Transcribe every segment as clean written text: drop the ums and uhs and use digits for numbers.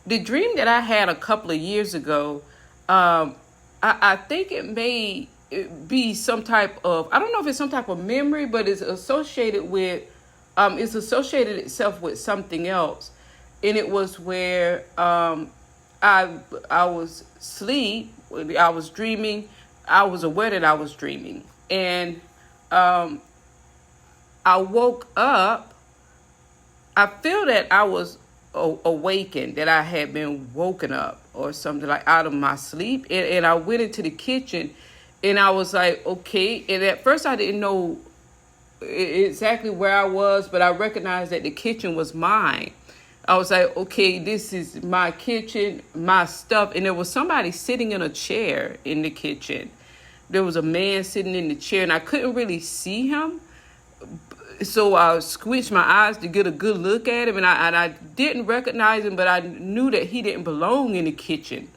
the dream that I had a couple of years ago, I think it may be some type of, I don't know if it's some type of memory, but it's associated with, it's associated itself with something else. And it was where I was asleep, I was dreaming, I was aware that I was dreaming. And I woke up, I feel that I was awakened, that I had been woken up or something, like out of my sleep. And I went into the kitchen and I was like, okay. And at first I didn't know exactly where I was, but I recognized that the kitchen was mine. I was like, okay, this is my kitchen, my stuff. And there was somebody sitting in a chair in the kitchen. There was a man sitting in the chair and I couldn't really see him. So I squished my eyes to get a good look at him, and I didn't recognize him, but I knew that he didn't belong in the kitchen,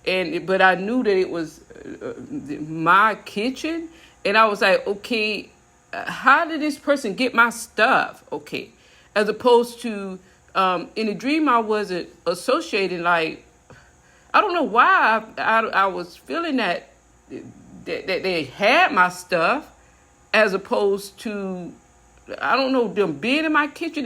but I knew that it was my kitchen, and I was like, okay, how did this person get my stuff? Okay, as opposed to in the dream I wasn't associating, like, I don't know why I was feeling that they had my stuff, as opposed to, I don't know, them being in my kitchen,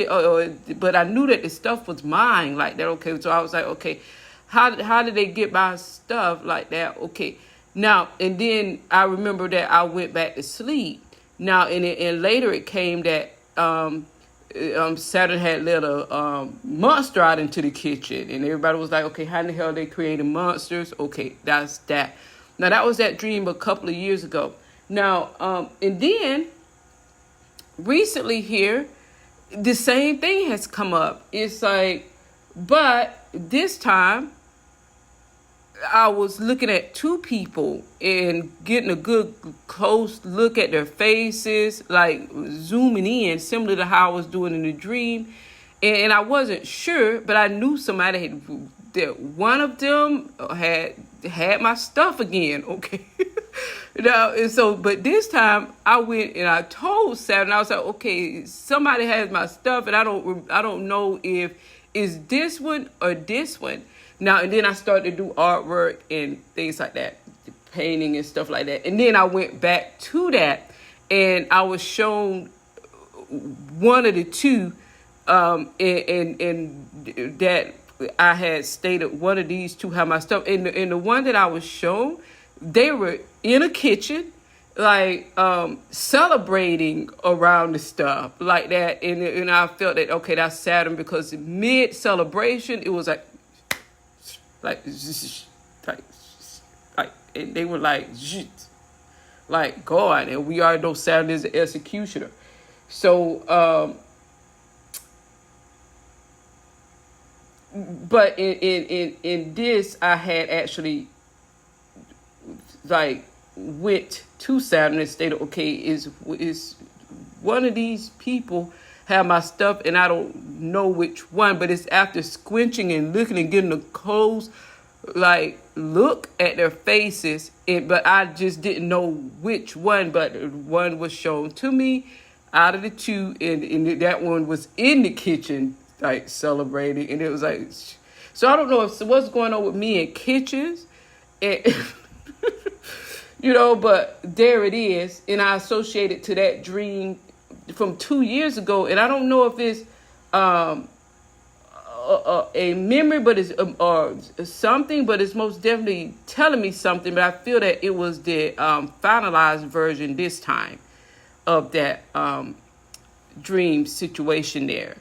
but I knew that the stuff was mine like that. Okay, so I was like, okay, how did they get my stuff like that? Okay, now, and then I remember that I went back to sleep. Now, and later it came that Saturn had let a monster out into the kitchen, and everybody was like, okay, how in the hell they created monsters? Okay, that's that. Now, that was that dream a couple of years ago. Now, and then recently here, the same thing has come up. It's like, but this time I was looking at two people and getting a good close look at their faces, like zooming in, similar to how I was doing in the dream. And I wasn't sure, but I knew somebody that one of them had my stuff again. Okay. Now, and so, but this time I went and I told Saturn, I was like, okay, somebody has my stuff, and I don't know if it's this one or this one. Now, and then I started to do artwork and things like that, painting and stuff like that. And then I went back to that, and I was shown one of the two, and that I had stated one of these two have my stuff. And the one that I was shown, they were in a kitchen, like celebrating around the stuff like that. And I felt that, okay, that's Saturn, because mid celebration, it was like and they were like God, and we already know Saturn is the executioner. So, but in this, I had actually like went to Saturn and stated, okay, is one of these people have my stuff, and I don't know which one, but it's after squinching and looking and getting a close like look at their faces, but I just didn't know which one, but one was shown to me out of the two, and that one was in the kitchen like celebrating, and it was like, so I don't know if what's going on with me in kitchens, and but there it is, and I associate it to that dream from 2 years ago, and I don't know if it's a memory, but it's or something, but it's most definitely telling me something. But I feel that it was the finalized version this time of that dream situation there.